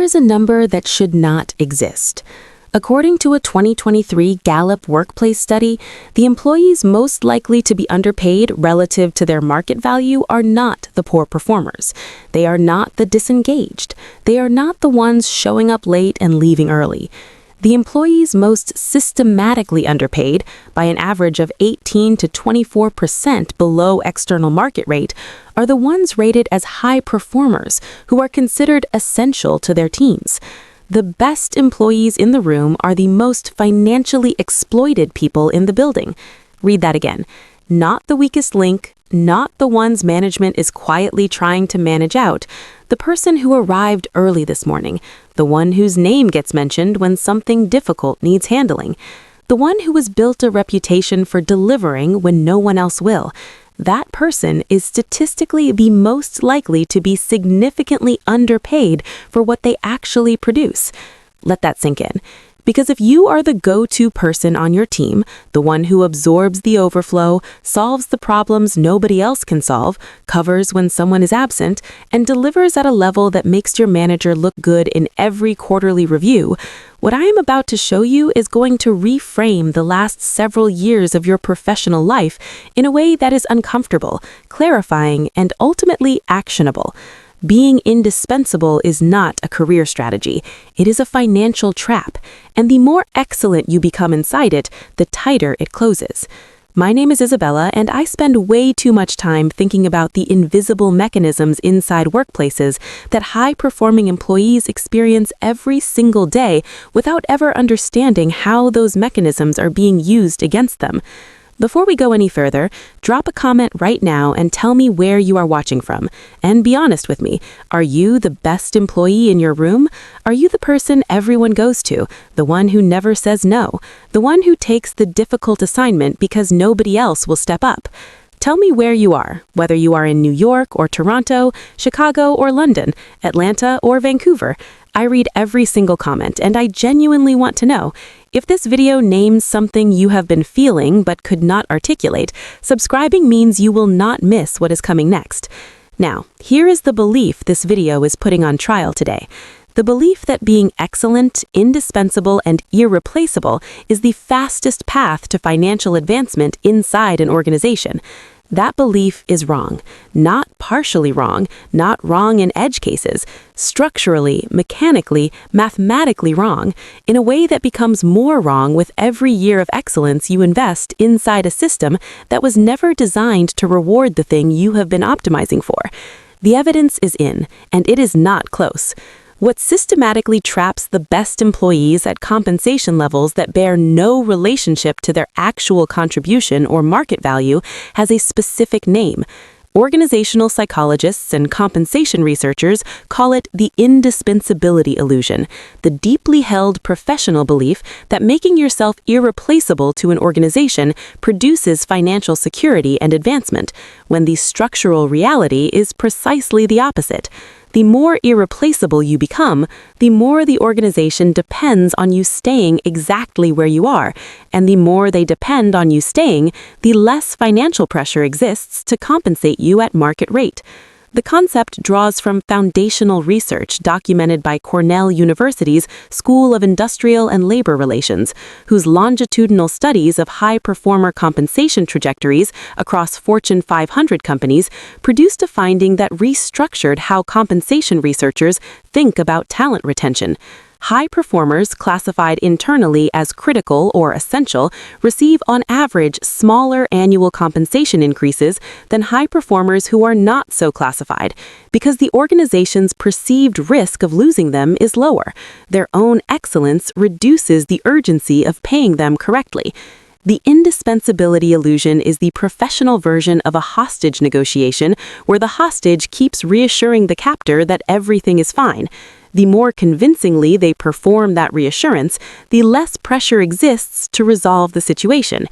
is a number that should not exist. According to a 2023 Gallup workplace study, the employees most likely to be underpaid relative to their market value are not the poor performers. They are not the disengaged. They are not the ones showing up late and leaving early. The employees most systematically underpaid, by an average of 18 to 24% below external market rate, are the ones rated as high performers who are considered essential to their teams. The best employees in the room are the most financially exploited people in the building. Read that again. Not the weakest link, not the ones management is quietly trying to manage out, the person who arrived early this morning, the one whose name gets mentioned when something difficult needs handling, the one who has built a reputation for delivering when no one else will. That person is statistically the most likely to be significantly underpaid for what they actually produce. Let that sink in. Because if you are the go-to person on your team, the one who absorbs the overflow, solves the problems nobody else can solve, covers when someone is absent, and delivers at a level that makes your manager look good in every quarterly review, what I am about to show you is going to reframe the last several years of your professional life in a way that is uncomfortable, clarifying, and ultimately actionable. Being indispensable is not a career strategy. It is a financial trap, and the more excellent you become inside it, the tighter it closes. My name is Isabella, and I spend way too much time thinking about the invisible mechanisms inside workplaces that high-performing employees experience every single day without ever understanding how those mechanisms are being used against them. Before we go any further, drop a comment right now and tell me where you are watching from. And be honest with me, are you the best employee in your room? Are you the person everyone goes to, the one who never says no, the one who takes the difficult assignment because nobody else will step up? Tell me where you are, whether you are in New York or Toronto, Chicago or London, Atlanta or Vancouver. I read every single comment, and I genuinely want to know. If this video names something you have been feeling but could not articulate, subscribing means you will not miss what is coming next. Now, here is the belief this video is putting on trial today. The belief that being excellent, indispensable, and irreplaceable is the fastest path to financial advancement inside an organization. That belief is wrong. Not partially wrong, not wrong in edge cases. Structurally, mechanically, mathematically wrong, in a way that becomes more wrong with every year of excellence you invest inside a system that was never designed to reward the thing you have been optimizing for. The evidence is in, and it is not close. What systematically traps the best employees at compensation levels that bear no relationship to their actual contribution or market value has a specific name. Organizational psychologists and compensation researchers call it the indispensability illusion, the deeply held professional belief that making yourself irreplaceable to an organization produces financial security and advancement, when the structural reality is precisely the opposite. The more irreplaceable you become, the more the organization depends on you staying exactly where you are, and the more they depend on you staying, the less financial pressure exists to compensate you at market rate. The concept draws from foundational research documented by Cornell University's School of Industrial and Labor Relations, whose longitudinal studies of high-performer compensation trajectories across Fortune 500 companies produced a finding that restructured how compensation researchers think about talent retention. High performers, classified internally as critical or essential, receive on average smaller annual compensation increases than high performers who are not so classified, because the organization's perceived risk of losing them is lower. Their own excellence reduces the urgency of paying them correctly. The indispensability illusion is the professional version of a hostage negotiation where the hostage keeps reassuring the captor that everything is fine. The more convincingly they perform that reassurance, the less pressure exists to resolve the situation.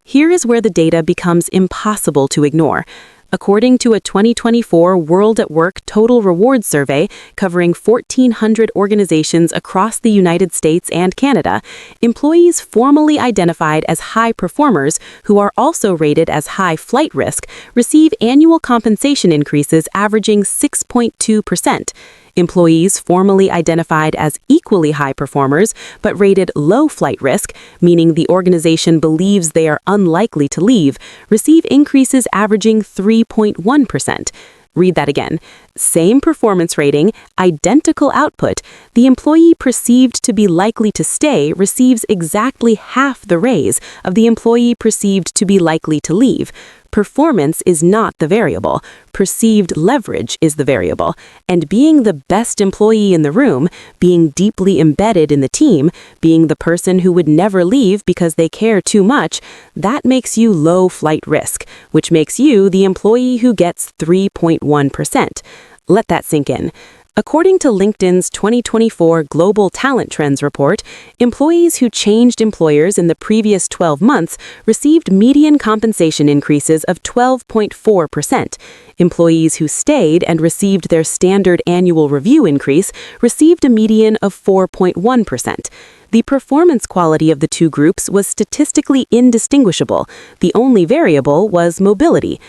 Here is where the data becomes impossible to ignore. According to a 2024 World at Work Total Rewards Survey covering 1,400 organizations across the United States and Canada, employees formally identified as high performers, who are also rated as high flight risk, receive annual compensation increases averaging 6.2%. Employees formally identified as equally high performers but rated low flight risk, meaning the organization believes they are unlikely to leave, receive increases averaging 3.1%. Read that again. Same performance rating, identical output, the employee perceived to be likely to stay receives exactly half the raise of the employee perceived to be likely to leave. Performance is not the variable. Perceived leverage is the variable. And being the best employee in the room, being deeply embedded in the team, being the person who would never leave because they care too much, that makes you low flight risk, which makes you the employee who gets 3.1%. Let that sink in. According to LinkedIn's 2024 Global Talent Trends report, employees who changed employers in the previous 12 months received median compensation increases of 12.4%. Employees who stayed and received their standard annual review increase received a median of 4.1%. The performance quality of the two groups was statistically indistinguishable. The only variable was mobility.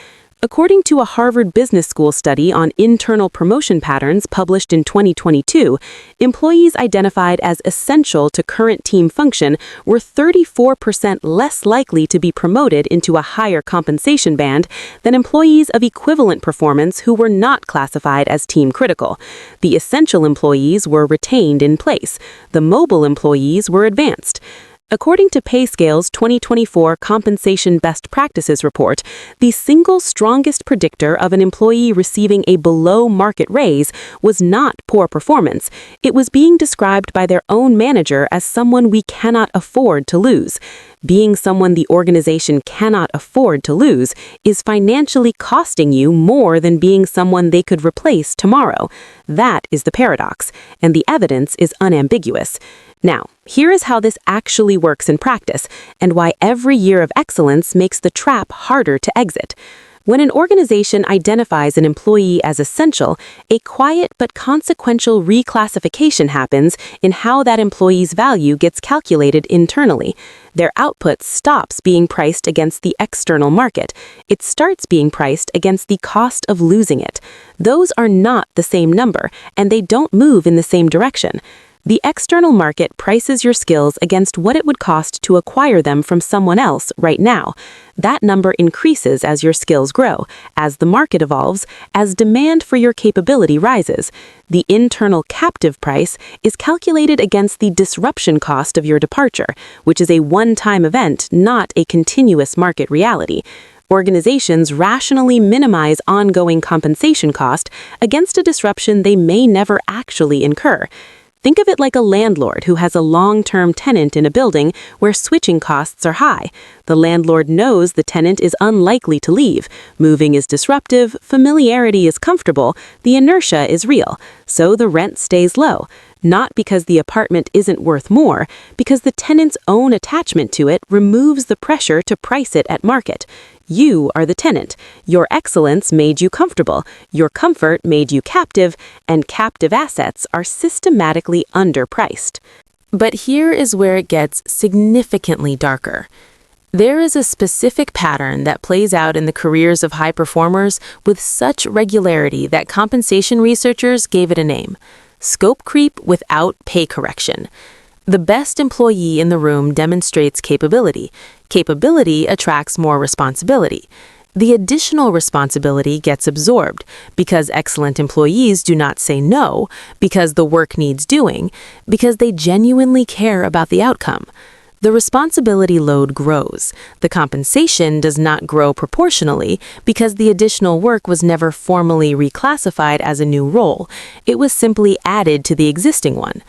According to a Harvard Business School study on internal promotion patterns published in 2022, employees identified as essential to current team function were 34% less likely to be promoted into a higher compensation band than employees of equivalent performance who were not classified as team critical. The essential employees were retained in place. The mobile employees were advanced. According to PayScale's 2024 Compensation Best Practices report, the single strongest predictor of an employee receiving a below-market raise was not poor performance. It was being described by their own manager as someone we cannot afford to lose. Being someone the organization cannot afford to lose is financially costing you more than being someone they could replace tomorrow. That is the paradox, and the evidence is unambiguous. Now, here is how this actually works in practice, and why every year of excellence makes the trap harder to exit. When an organization identifies an employee as essential, a quiet but consequential reclassification happens in how that employee's value gets calculated internally. Their output stops being priced against the external market. It starts being priced against the cost of losing it. Those are not the same number, and they don't move in the same direction. The external market prices your skills against what it would cost to acquire them from someone else right now. That number increases as your skills grow, as the market evolves, as demand for your capability rises. The internal captive price is calculated against the disruption cost of your departure, which is a one-time event, not a continuous market reality. Organizations rationally minimize ongoing compensation cost against a disruption they may never actually incur. Think of it like a landlord who has a long-term tenant in a building where switching costs are high. The landlord knows the tenant is unlikely to leave. Moving is disruptive, familiarity is comfortable, the inertia is real, so the rent stays low. Not because the apartment isn't worth more, because the tenant's own attachment to it removes the pressure to price it at market. You are the tenant. Your excellence made you comfortable. Your comfort made you captive, and captive assets are systematically underpriced. But here is where it gets significantly darker. There is a specific pattern that plays out in the careers of high performers with such regularity that compensation researchers gave it a name: scope creep without pay correction. The best employee in the room demonstrates capability. Capability attracts more responsibility. The additional responsibility gets absorbed because excellent employees do not say no, because the work needs doing, because they genuinely care about the outcome. The responsibility load grows. The compensation does not grow proportionally because the additional work was never formally reclassified as a new role. It was simply added to the existing one.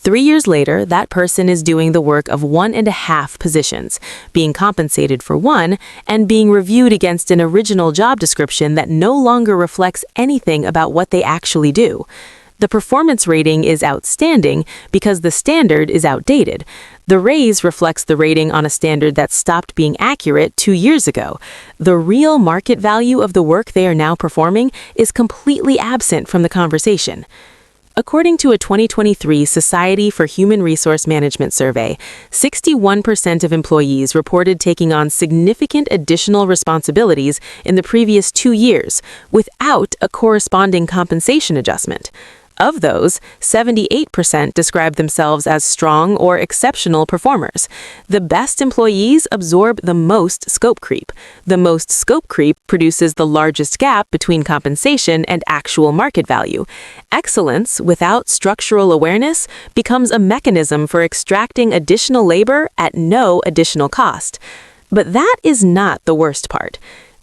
3 years later, that person is doing the work of 1.5 positions, being compensated for one, and being reviewed against an original job description that no longer reflects anything about what they actually do. The performance rating is outstanding because the standard is outdated. The raise reflects the rating on a standard that stopped being accurate 2 years ago. The real market value of the work they are now performing is completely absent from the conversation. According to a 2023 Society for Human Resource Management survey, 61% of employees reported taking on significant additional responsibilities in the previous 2 years without a corresponding compensation adjustment. Of those, 78% describe themselves as strong or exceptional performers. The best employees absorb the most scope creep. The most scope creep produces the largest gap between compensation and actual market value. Excellence without structural awareness becomes a mechanism for extracting additional labor at no additional cost. But that is not the worst part.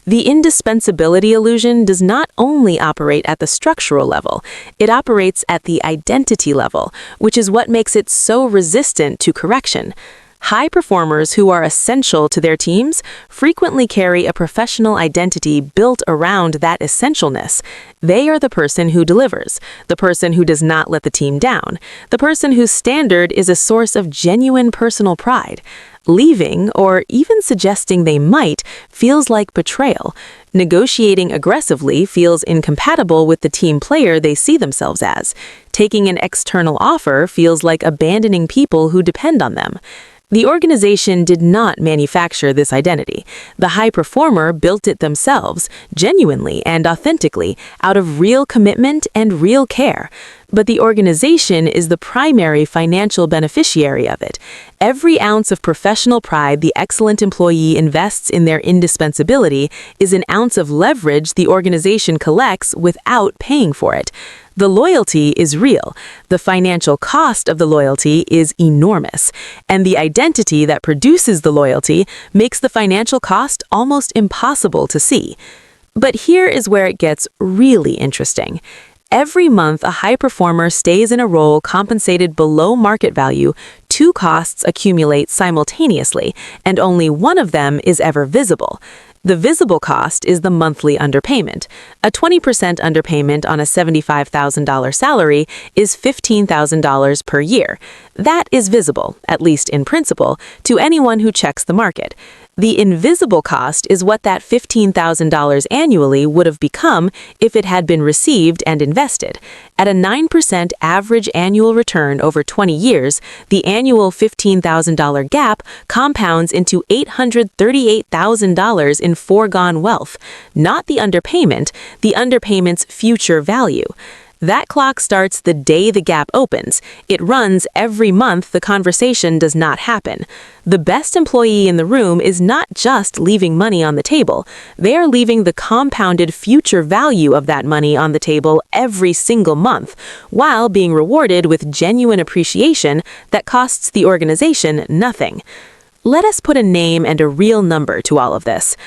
The indispensability illusion does not only operate at the structural level, it operates at the identity level, which is what makes it so resistant to correction. High performers who are essential to their teams frequently carry a professional identity built around that essentialness. They are the person who delivers, the person who does not let the team down, the person whose standard is a source of genuine personal pride. Leaving, or even suggesting they might, feels like betrayal. Negotiating aggressively feels incompatible with the team player they see themselves as. Taking an external offer feels like abandoning people who depend on them. The organization did not manufacture this identity. The high performer built it themselves, genuinely and authentically, out of real commitment and real care. But the organization is the primary financial beneficiary of it. Every ounce of professional pride the excellent employee invests in their indispensability is an ounce of leverage the organization collects without paying for it. The loyalty is real, the financial cost of the loyalty is enormous, and the identity that produces the loyalty makes the financial cost almost impossible to see. But here is where it gets really interesting. Every month, a high performer stays in a role compensated below market value. Two costs accumulate simultaneously, and only one of them is ever visible. The visible cost is the monthly underpayment. A 20% underpayment on a $75,000 salary is $15,000 per year. That is visible, at least in principle, to anyone who checks the market. The invisible cost is what that $15,000 annually would have become if it had been received and invested. At a 9% average annual return over 20 years, the annual $15,000 gap compounds into $838,000 in foregone wealth, not the underpayment's future value. That clock starts the day the gap opens. It runs every month the conversation does not happen. The best employee in the room is not just leaving money on the table. They are leaving the compounded future value of that money on the table every single month, while being rewarded with genuine appreciation that costs the organization nothing. Let us put a name and a real number to all of this.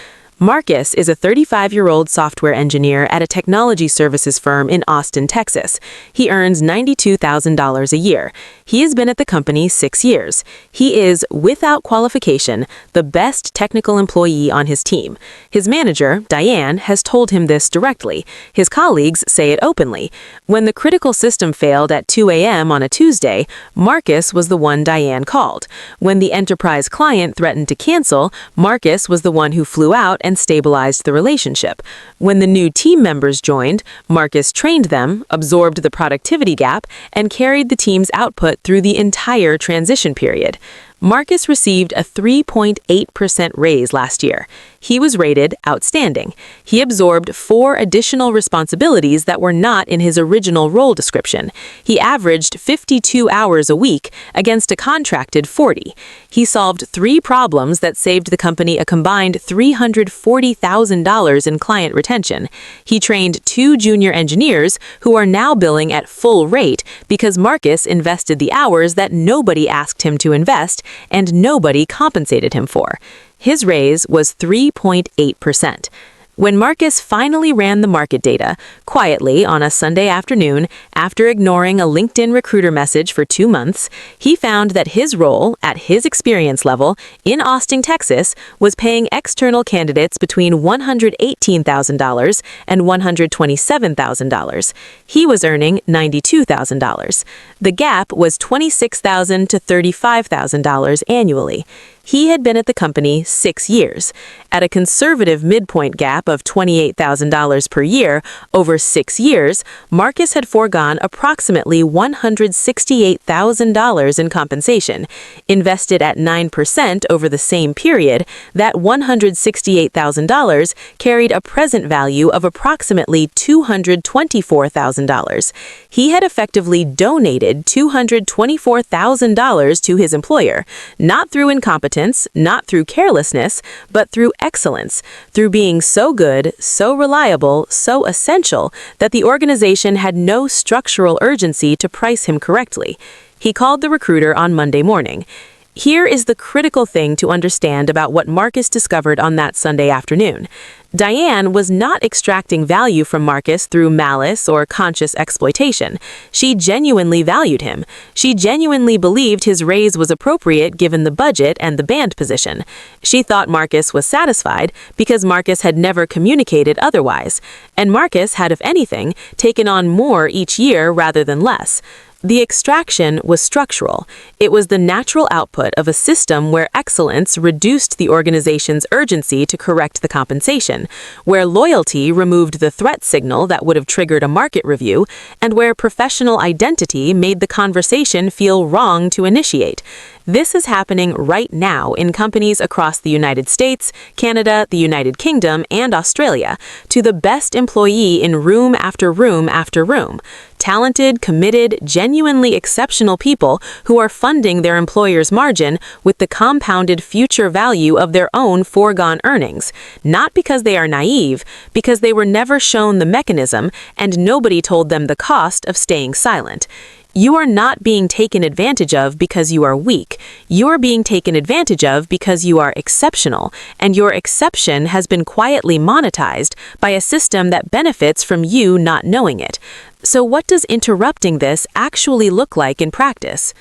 Marcus is a 35-year-old software engineer at a technology services firm in Austin, Texas. He earns $92,000 a year. He has been at the company 6 years. He is, without qualification, the best technical employee on his team. His manager, Diane, has told him this directly. His colleagues say it openly. When the critical system failed at 2 a.m. on a Tuesday, Marcus was the one Diane called. When the enterprise client threatened to cancel, Marcus was the one who flew out and stabilized the relationship. When the new team members joined, Marcus trained them, absorbed the productivity gap, and carried the team's output through the entire transition period. Marcus received a 3.8% raise last year. He was rated outstanding. He absorbed 4 additional responsibilities that were not in his original role description. He averaged 52 hours a week against a contracted 40. He solved 3 problems that saved the company a combined $340,000 in client retention. He trained 2 junior engineers who are now billing at full rate because Marcus invested the hours that nobody asked him to invest and nobody compensated him for. His raise was 3.8%. When Marcus finally ran the market data, quietly on a Sunday afternoon, after ignoring a LinkedIn recruiter message for 2 months, he found that his role, at his experience level, in Austin, Texas, was paying external candidates between $118,000 and $127,000. He was earning $92,000. The gap was $26,000 to $35,000 annually. He had been at the company 6 years. At a conservative midpoint gap of $28,000 per year over 6 years, Marcus had foregone approximately $168,000 in compensation. Invested at 9% over the same period, that $168,000 carried a present value of approximately $224,000. He had effectively donated $224,000 to his employer, not through incompetence, not through carelessness, but through excellence, through being so good, so reliable, so essential that the organization had no structural urgency to price him correctly. He called the recruiter on Monday morning. Here is the critical thing to understand about what Marcus discovered on that Sunday afternoon. Diane was not extracting value from Marcus through malice or conscious exploitation. She genuinely valued him. She genuinely believed his raise was appropriate given the budget and the band position. She thought Marcus was satisfied because Marcus had never communicated otherwise, and Marcus had, if anything, taken on more each year rather than less. The extraction was structural. It was the natural output of a system where excellence reduced the organization's urgency to correct the compensation, where loyalty removed the threat signal that would have triggered a market review, and where professional identity made the conversation feel wrong to initiate. This is happening right now in companies across the United States, Canada, the United Kingdom, and Australia, to the best employee in room after room after room. Talented, committed, genuinely exceptional people who are funding their employer's margin with the compounded future value of their own foregone earnings, not because they are naive, because they were never shown the mechanism and nobody told them the cost of staying silent. You are not being taken advantage of because you are weak. You are being taken advantage of because you are exceptional, and your exception has been quietly monetized by a system that benefits from you not knowing it. So what does interrupting this actually look like in practice?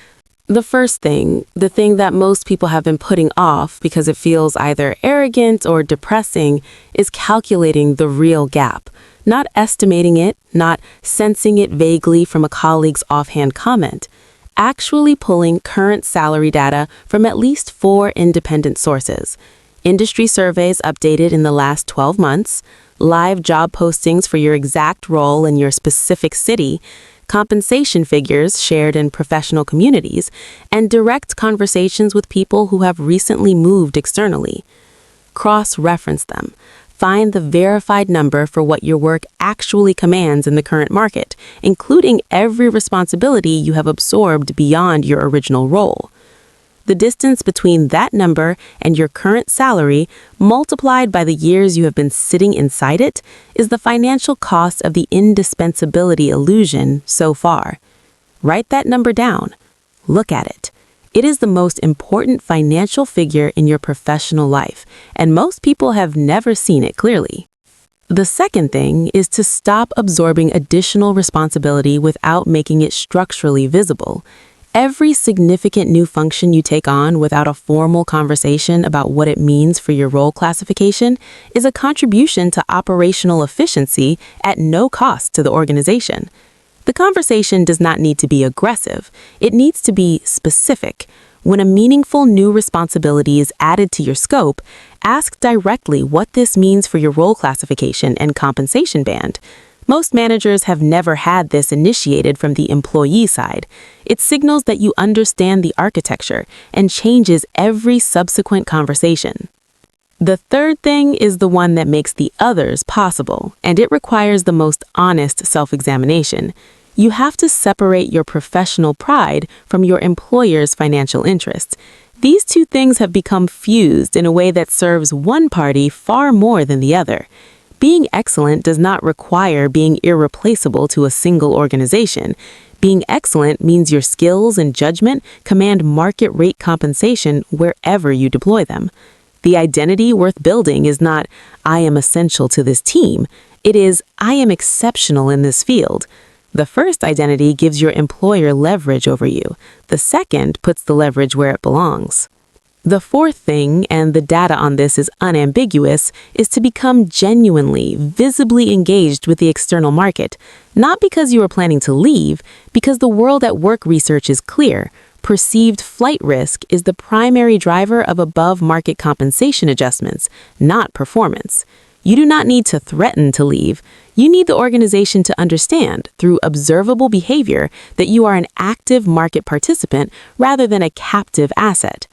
The first thing, the thing that most people have been putting off because it feels either arrogant or depressing, is calculating the real gap. Not estimating it, not sensing it vaguely from a colleague's offhand comment. Actually pulling current salary data from at least 4 independent sources. Industry surveys updated in the last 12 months, live job postings for your exact role in your specific city, compensation figures shared in professional communities, and direct conversations with people who have recently moved externally. Cross-reference them. Find the verified number for what your work actually commands in the current market, including every responsibility you have absorbed beyond your original role. The distance between that number and your current salary, multiplied by the years you have been sitting inside it, is the financial cost of the indispensability illusion so far. Write that number down. Look at it. It is the most important financial figure in your professional life, and most people have never seen it clearly. The second thing is to stop absorbing additional responsibility without making it structurally visible. Every significant new function you take on without a formal conversation about what it means for your role classification is a contribution to operational efficiency at no cost to the organization. The conversation does not need to be aggressive. It needs to be specific. When a meaningful new responsibility is added to your scope, ask directly what this means for your role classification and compensation band. Most managers have never had this initiated from the employee side. It signals that you understand the architecture and changes every subsequent conversation. The third thing is the one that makes the others possible, and it requires the most honest self-examination. You have to separate your professional pride from your employer's financial interests. These two things have become fused in a way that serves one party far more than the other. Being excellent does not require being irreplaceable to a single organization. Being excellent means your skills and judgment command market rate compensation wherever you deploy them. The identity worth building is not, I am essential to this team. It is, I am exceptional in this field. The first identity gives your employer leverage over you. The second puts the leverage where it belongs. The fourth thing, and the data on this is unambiguous, is to become genuinely, visibly engaged with the external market. Not because you are planning to leave, because the world at work research is clear. Perceived flight risk is the primary driver of above-market compensation adjustments, not performance. You do not need to threaten to leave. You need the organization to understand, through observable behavior, that you are an active market participant rather than a captive asset.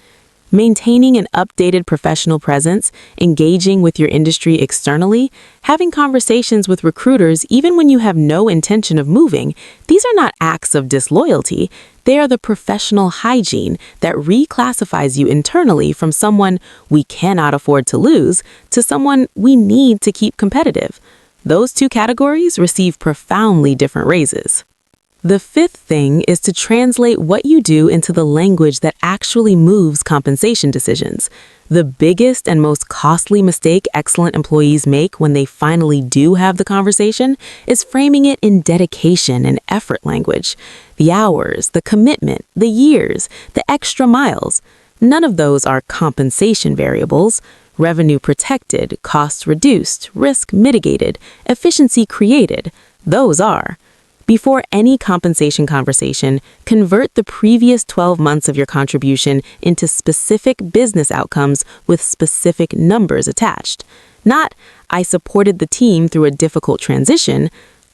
Maintaining an updated professional presence, engaging with your industry externally, having conversations with recruiters even when you have no intention of moving, these are not acts of disloyalty. They are the professional hygiene that reclassifies you internally from someone we cannot afford to lose to someone we need to keep competitive. Those two categories receive profoundly different raises. The fifth thing is to translate what you do into the language that actually moves compensation decisions. The biggest and most costly mistake excellent employees make when they finally do have the conversation is framing it in dedication and effort language. The hours, the commitment, the years, the extra miles. None of those are compensation variables. Revenue protected, costs reduced, risk mitigated, efficiency created. Those are. Before any compensation conversation, convert the previous 12 months of your contribution into specific business outcomes with specific numbers attached. Not, I supported the team through a difficult transition.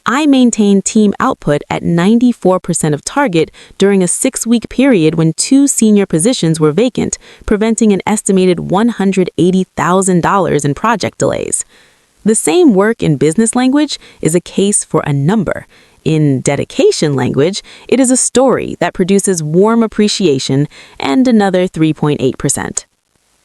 I maintained team output at 94% of target during a 6-week period when 2 senior positions were vacant, preventing an estimated $180,000 in project delays. The same work in business language is a case for a number. In dedication language, it is a story that produces warm appreciation and another 3.8%.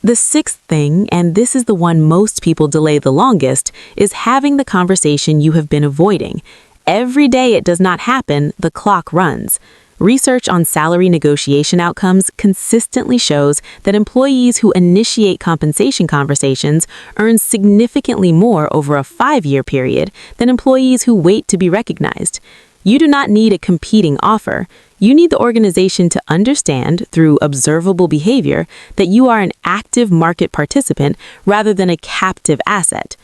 The sixth thing, and this is the one most people delay the longest, is having the conversation you have been avoiding. Every day it does not happen, the clock runs. Research on salary negotiation outcomes consistently shows that employees who initiate compensation conversations earn significantly more over a 5-year period than employees who wait to be recognized. You do not need a competing offer. You need the organization to understand, through observable behavior, that you are an active market participant rather than a captive asset.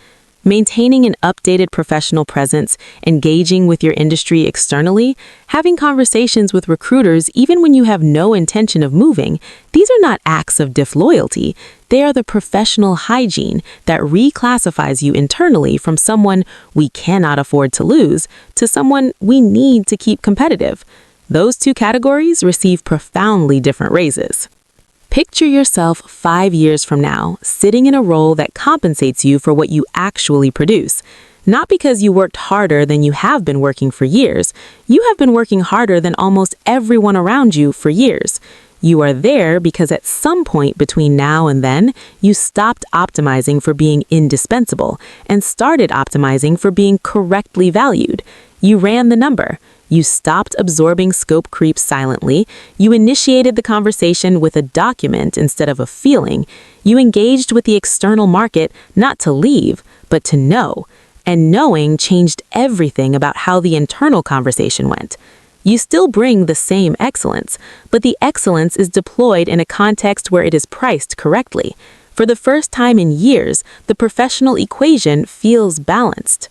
Maintaining an updated professional presence, engaging with your industry externally, having conversations with recruiters even when you have no intention of moving, these are not acts of disloyalty. They are the professional hygiene that reclassifies you internally from someone we cannot afford to lose to someone we need to keep competitive. Those two categories receive profoundly different raises. Picture yourself 5 years from now, sitting in a role that compensates you for what you actually produce. Not because you worked harder than you have been working for years. You have been working harder than almost everyone around you for years. You are there because at some point between now and then, you stopped optimizing for being indispensable and started optimizing for being correctly valued. You ran the number. You stopped absorbing scope creep silently. You initiated the conversation with a document instead of a feeling. You engaged with the external market not to leave, but to know. And knowing changed everything about how the internal conversation went. You still bring the same excellence, but the excellence is deployed in a context where it is priced correctly. For the first time in years, the professional equation feels balanced.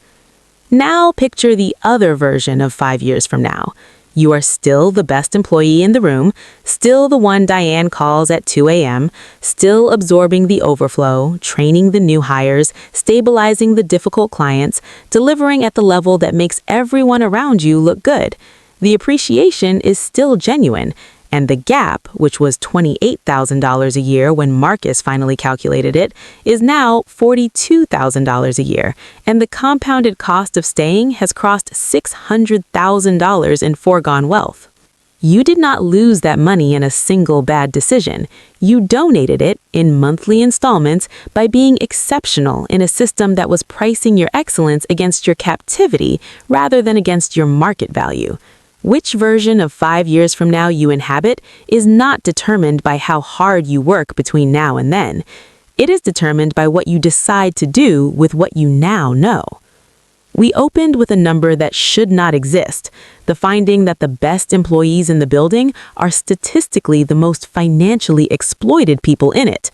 Now picture the other version of 5 years from now. You are still the best employee in the room, still the one Diane calls at 2 a.m., still absorbing the overflow, training the new hires, stabilizing the difficult clients, delivering at the level that makes everyone around you look good. The appreciation is still genuine, and the gap, which was $28,000 a year when Marcus finally calculated it, is now $42,000 a year, and the compounded cost of staying has crossed $600,000 in foregone wealth. You did not lose that money in a single bad decision. You donated it in monthly installments by being exceptional in a system that was pricing your excellence against your captivity rather than against your market value. Which version of 5 years from now you inhabit is not determined by how hard you work between now and then. It is determined by what you decide to do with what you now know. We opened with a number that should not exist, the finding that the best employees in the building are statistically the most financially exploited people in it.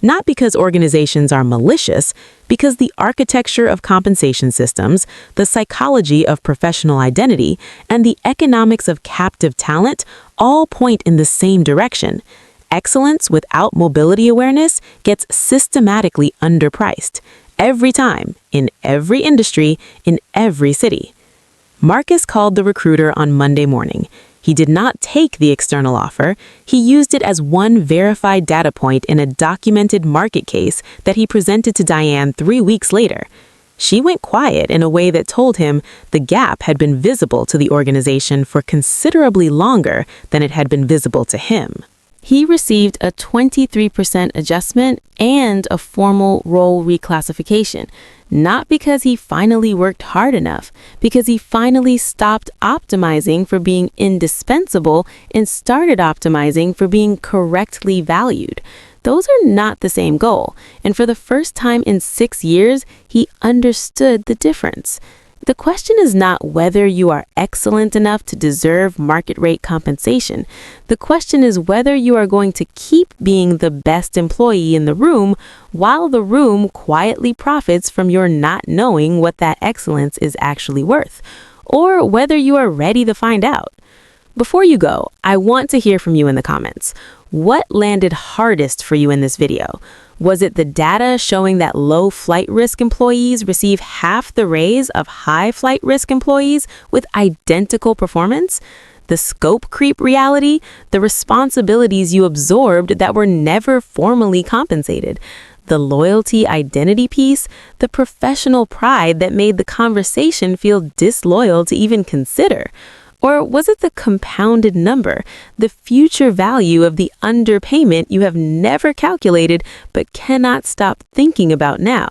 Not because organizations are malicious, because the architecture of compensation systems, the psychology of professional identity, and the economics of captive talent all point in the same direction. Excellence without mobility awareness gets systematically underpriced. Every time, in every industry, in every city. Marcus called the recruiter on Monday morning. He did not take the external offer. He used it as one verified data point in a documented market case that he presented to Diane 3 weeks later. She went quiet in a way that told him the gap had been visible to the organization for considerably longer than it had been visible to him. He received a 23% adjustment and a formal role reclassification, not because he finally worked hard enough, because he finally stopped optimizing for being indispensable and started optimizing for being correctly valued. Those are not the same goal, and for the first time in 6 years, he understood the difference. The question is not whether you are excellent enough to deserve market rate compensation. The question is whether you are going to keep being the best employee in the room while the room quietly profits from your not knowing what that excellence is actually worth, or whether you are ready to find out. Before you go, I want to hear from you in the comments. What landed hardest for you in this video? Was it the data showing that low flight risk employees receive half the raise of high flight risk employees with identical performance? The scope creep reality? The responsibilities you absorbed that were never formally compensated? The loyalty identity piece? The professional pride that made the conversation feel disloyal to even consider? Or was it the compounded number, the future value of the underpayment you have never calculated but cannot stop thinking about now?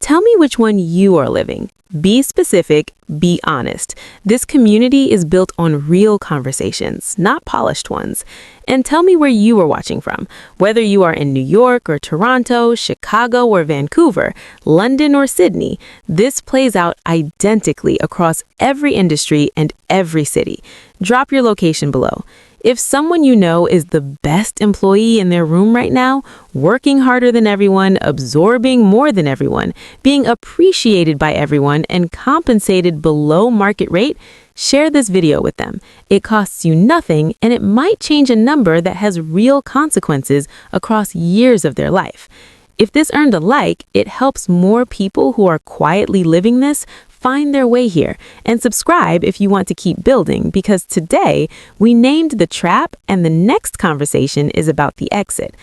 Tell me which one you are living. Be specific, be honest. This community is built on real conversations, not polished ones. And tell me where you are watching from, whether you are in New York or Toronto, Chicago or Vancouver, London or Sydney. This plays out identically across every industry and every city. Drop your location below. If someone you know is the best employee in their room right now, working harder than everyone, absorbing more than everyone, being appreciated by everyone, and compensated below market rate, share this video with them. It costs you nothing, and it might change a number that has real consequences across years of their life. If this earned a like, it helps more people who are quietly living this find their way here, and subscribe if you want to keep building, because today we named the trap and the next conversation is about the exit.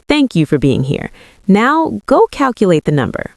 Thank you for being here. Now go calculate the number.